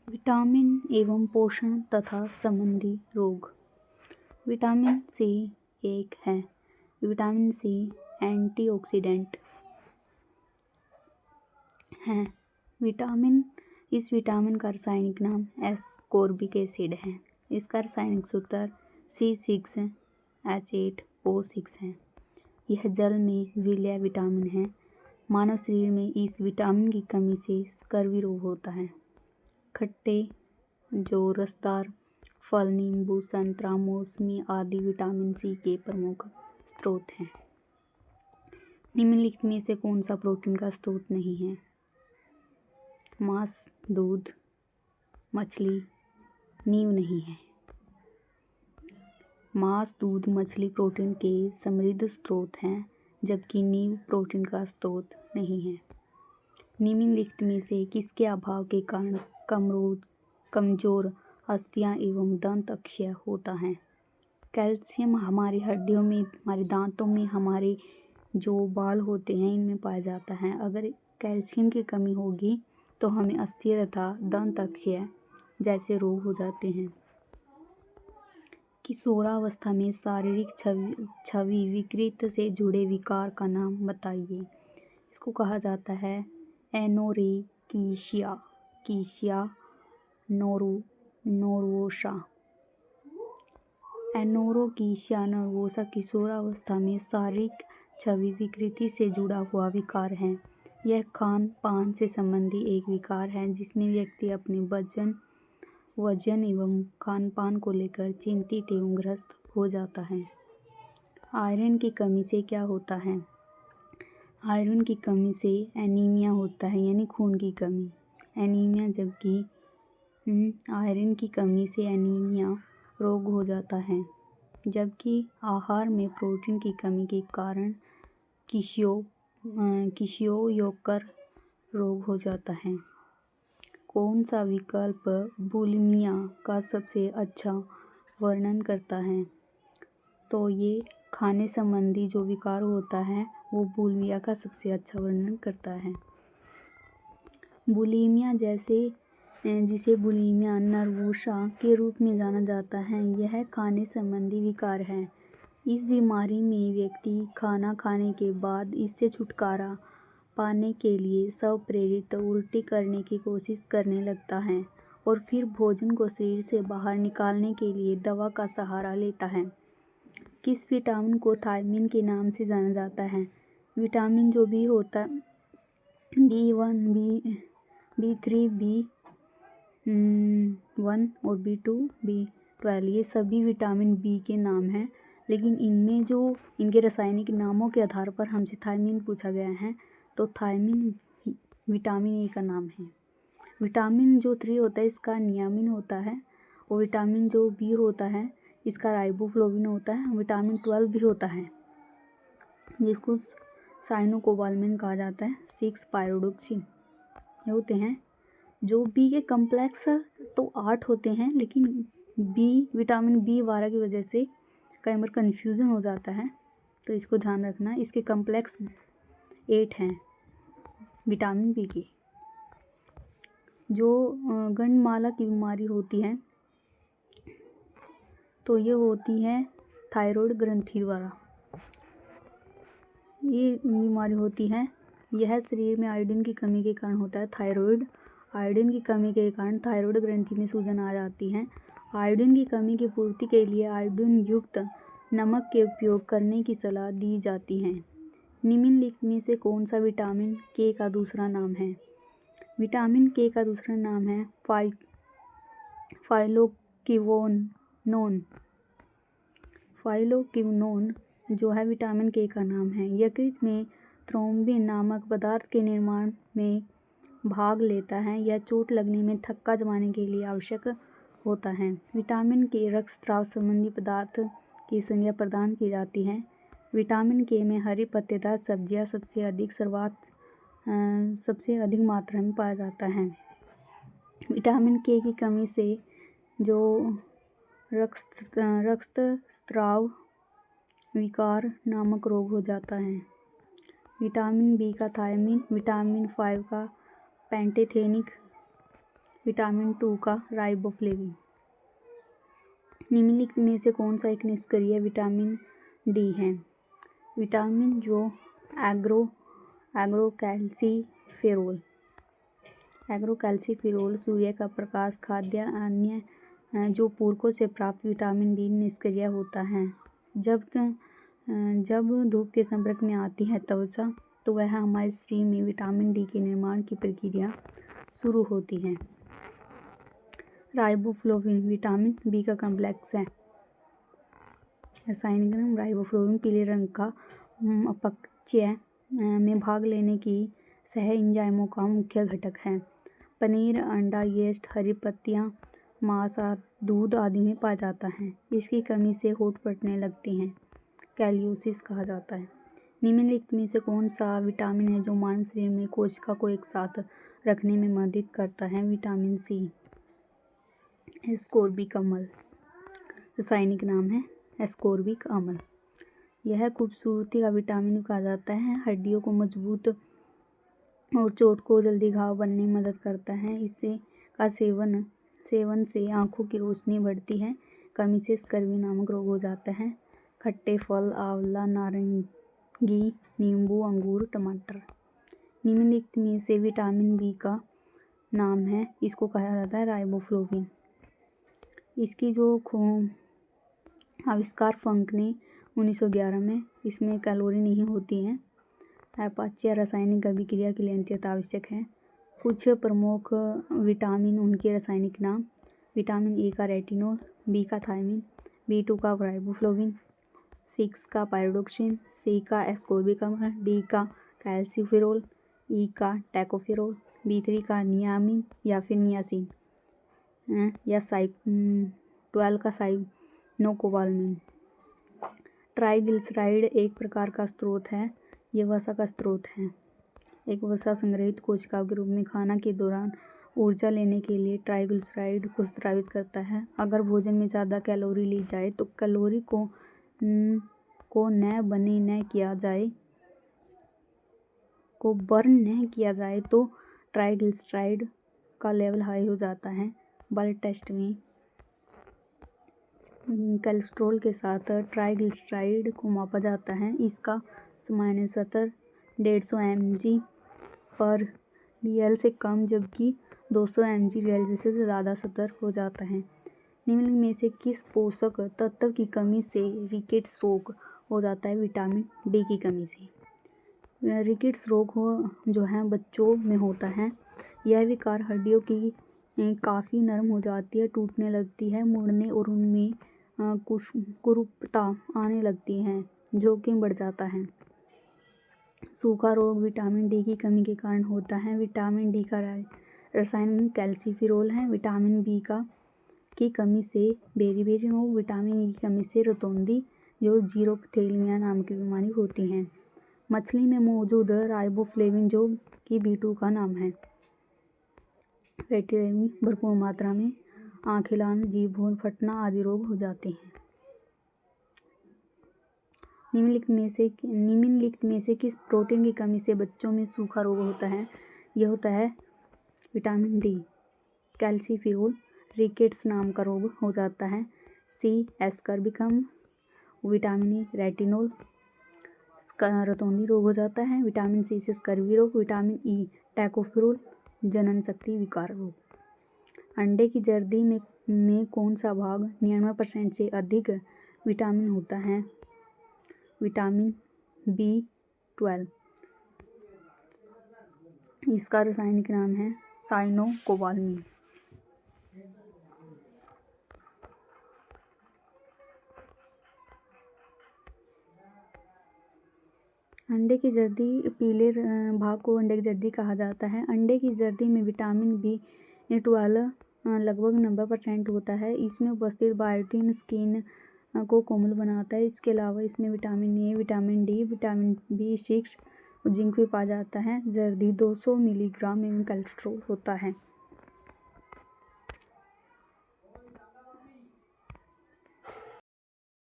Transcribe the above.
Vitamin एवं पोषण तथा संबंधी रोग। विटामिन सी एक है। विटामिन सी एंटीऑक्सीडेंट है। इस विटामिन का रासायनिक नाम एस्कॉर्बिक एसिड है। इसका रासायनिक सूत्र C6H8O6 है। यह जल में विलय विटामिन है। मानव शरीर में इस विटामिन की कमी से स्कर्वी रोग होता है। खट्टे जो रसदार फल, नींबू, संतरा, मौसमी आदि विटामिन सी के प्रमुख स्रोत हैं। निम्नलिखित में से कौन सा प्रोटीन का स्रोत नहीं है? मांस, दूध, मछली, नींव नहीं है। मांस, दूध, मछली प्रोटीन के समृद्ध स्रोत हैं, जबकि नींव प्रोटीन का स्रोत नहीं है। निम्नलिखित में से किसके अभाव के कारण कमजोर अस्थियां एवं दंत अक्षय होता है? कैल्शियम हमारी हड्डियों में, हमारे दांतों में, हमारे जो बाल होते हैं इनमें पाया जाता है। अगर कैल्शियम की कमी होगी तो हमें अस्थि तथा दंत अक्षय जैसे रोग हो जाते हैं। किशोरावस्था में शारीरिक छवि विकृत से जुड़े विकार का नाम बताइए। इसको कहा जाता है एनोरेकिशिया नर्वोसा। एनोरेकिशिया नर्वोसा किशोरावस्था में शारीरिक छवि विकृति से जुड़ा हुआ विकार है। यह खान पान से संबंधी एक विकार है जिसमें व्यक्ति अपने वजन एवं खान पान को लेकर चिंतित एवं ग्रस्त हो जाता है। आयरन की कमी से क्या होता है? आयरन की कमी से एनीमिया होता है, यानी खून की कमी, एनीमिया। जबकि आयरन की कमी से एनीमिया रोग हो जाता है। जबकि आहार में प्रोटीन की कमी के कारण किशियोकर रोग हो जाता है। कौन सा विकल्प बुलिमिया का सबसे अच्छा वर्णन करता है? तो ये खाने संबंधी जो विकार होता है वो बुलिमिया का सबसे अच्छा वर्णन करता है। बुलिमिया जिसे बुलिमिया नर्वोसा के रूप में जाना जाता है, यह खाने संबंधी विकार है। इस बीमारी में व्यक्ति खाना खाने के बाद इससे छुटकारा पाने के लिए स्वप्रेरित उल्टी करने की कोशिश करने लगता है और फिर भोजन को शरीर से बाहर निकालने के लिए दवा का सहारा लेता है। किस विटामिन को थायमिन के नाम से जाना जाता है? विटामिन जो बी होता है, B1, B3, B1 और B2, B12, ये सभी विटामिन बी के नाम हैं। लेकिन इनमें जो इनके रासायनिक नामों के आधार पर हमसे थायमिन पूछा गया है, तो थायमिन विटामिन ए का नाम है। विटामिन जो 3 होता है इसका नियामिन होता है, और विटामिन जो बी होता है इसका राइबोफ्लोविन होता है। विटामिन 12 भी होता है जिसको साइनोकोबालामिन कहा जाता है। 6 पायरोडोक्सिन ये होते हैं। जो बी के कम्प्लेक्स तो 8 होते हैं, लेकिन विटामिन बी 12 की वजह से कई बार कन्फ्यूज़न हो जाता है, तो इसको ध्यान रखना। इसके कम्प्लेक्स 8 हैं विटामिन बी के। जो गंडमाला की बीमारी होती है तो ये होती है थायराइड ग्रंथि द्वारा। ये बीमारी होती है, यह शरीर में आयोडीन की कमी के कारण होता है। थायराइड आयोडीन की कमी के कारण थायराइड ग्रंथि में सूजन आ जाती है। आयोडीन की कमी की पूर्ति के लिए आयोडीन युक्त नमक के उपयोग करने की सलाह दी जाती है। निम्नलिखित में से कौन सा विटामिन के का दूसरा नाम है? विटामिन के का दूसरा नाम है फाइलोक्विनोन जो है विटामिन के का नाम है। यकृत में थ्रोम्बिन नामक पदार्थ के निर्माण में भाग लेता है। यह चोट लगने में थक्का जमाने के लिए आवश्यक होता है। विटामिन के रक्तस्राव संबंधी पदार्थ की संज्ञा प्रदान की जाती है। विटामिन के में हरी पत्तेदार सब्जियां सबसे अधिक मात्रा में पाया जाता है। विटामिन के की कमी से जो रक्तस्राव विकार नामक रोग हो जाता है। विटामिन बी का थायमिन, विटामिन 5 का पैंटोथेनिक, विटामिन 2 का राइबोफ्लेविन। निम्नलिखित में से कौन सा एक निष्क्रिय विटामिन डी है? विटामिन जो एग्रोकैल्सिफेरोल सूर्य का प्रकाश, खाद्य, अन्य जो पूरकों से प्राप्त विटामिन डी निष्क्रिय होता है। जब धूप के संपर्क में आती है त्वचा, तो वह हमारे शरीर में विटामिन डी के निर्माण की प्रक्रिया शुरू होती है। राइबोफ्लोविन विटामिन बी का कॉम्प्लेक्स है। रासायनिक नाम राइबोफ्लोविन पीले रंग का अपचय में भाग लेने की सह एंजाइमों का मुख्य घटक है। पनीर, अंडा, यीस्ट, हरी पत्तियां, मांस, दूध आदि में पाया जाता है। इसकी कमी से होंठ फटने लगती हैं, कैलियोसिस कहा जाता है। निम्नलिखित में से कौन सा विटामिन है जो मानव शरीर में कोशिका को एक साथ रखने में मदद करता है? Vitamin C. एस्कोर्बिक अम्ल, रासायनिक नाम है एस्कोर्बिक अम्ल। यह खूबसूरती का विटामिन कहा जाता है। हड्डियों को मजबूत और चोट को जल्दी घाव बनने में मदद करता है। इससे का सेवन से आंखों की रोशनी बढ़ती है। कमी से स्कर्वी नामक रोग हो जाता है। खट्टे फल, आंवला, नारंगी, नींबू, अंगूर, टमाटर। निम्नलिखित में से विटामिन बी का नाम है, इसको कहा जाता है राइबोफ्लोविन। इसकी जो आविष्कार फंक ने 1911 में, इसमें कैलोरी नहीं होती हैं। अपाच्य रासायनिक अभिक्रिया के लिए अत्यंत आवश्यक है। कुछ प्रमुख विटामिन, उनके रासायनिक नाम। विटामिन ए का रेटिनोल, बी का थायमिन, B2 का राइबोफ्लोविन, 6 का पायरोडोक्सिन, सी का एस्कोर्बिक अम्ल, डी का कैल्सिफेरोल, ई का टैकोफेरोल, B3 का नियामिन या फिर नियासिन या 12 का साइनोकोबालामिन। ट्राइग्लिसराइड एक प्रकार का स्रोत है। यह वसा का स्रोत है। एक वसा संग्रहित कोशिकाओं के रूप में खाना के दौरान ऊर्जा लेने के लिए ट्राइग्लिसराइड को स्रावित करता है। अगर भोजन में ज़्यादा कैलोरी ली जाए तो कैलोरी को बर्न न किया जाए तो ट्राइग्लिसराइड का लेवल हाई हो जाता है। ब्लड टेस्ट में कोलेस्ट्रॉल के साथ ट्राइग्लिसराइड को मापा जाता है। इसका सामान्य स्तर 150 mg/dl से कम, जबकि 200 mg/dl से ज़्यादा स्तर हो जाता है। निम्नलिखित में से किस पोषक तत्व की कमी से रिकेट्स रोग हो जाता है? विटामिन डी की कमी से। रिकेट्स रोग जो है बच्चों में होता है। यह विकार हड्डियों की काफ़ी नरम हो जाती है, टूटने लगती है, मुड़ने और उनमें कुरूपता आने लगती है, जोखिम बढ़ जाता है। सूखा रोग विटामिन डी की कमी के कारण होता है। विटामिन डी का रासायनिक कैल्सिफेरोल है। विटामिन बी की कमी से बेरी रोग, विटामिन ई की कमी से रतौंधी जो जीरोपथेलमिया नाम की बीमारी होती है। मछली में मौजूद राइबोफ्लेविन जो कि B2 का नाम है। फैटी में भरपूर मात्रा में आँख हिलाना, जीभ भौं फटना आदि रोग हो जाते हैं। निम्नलिखित में से किस प्रोटीन की कमी से बच्चों में सूखा रोग होता है? यह होता है विटामिन डी। कैल्सिफेरोल रिकेट्स नाम का रोग हो जाता है। सी एस्कर्बिक अम्ल, विटामिन ई रेटिनोल रतौंधी रोग हो जाता है। विटामिन सी से स्कर्वी रोग, विटामिन ई टैकोफेरोल जनन शक्ति विकार रोग। अंडे की जर्दी में कौन सा भाग 99% से अधिक विटामिन होता है? Vitamin B12। इसका रासायनिक नाम है साइनोकोबालामिन। अंडे की जर्दी, पीले भाग को अंडे की जर्दी कहा जाता है। अंडे की जर्दी में विटामिन B12 लगभग 90% होता है। इसमें उपस्थित बायोटिन स्किन को कोमल बनाता है। इसके अलावा इसमें vitamin A, vitamin D, vitamin B6 और जिंक भी पाया जाता है। जर्दी 200 मिलीग्राम एवं कोलेस्ट्रॉल होता है।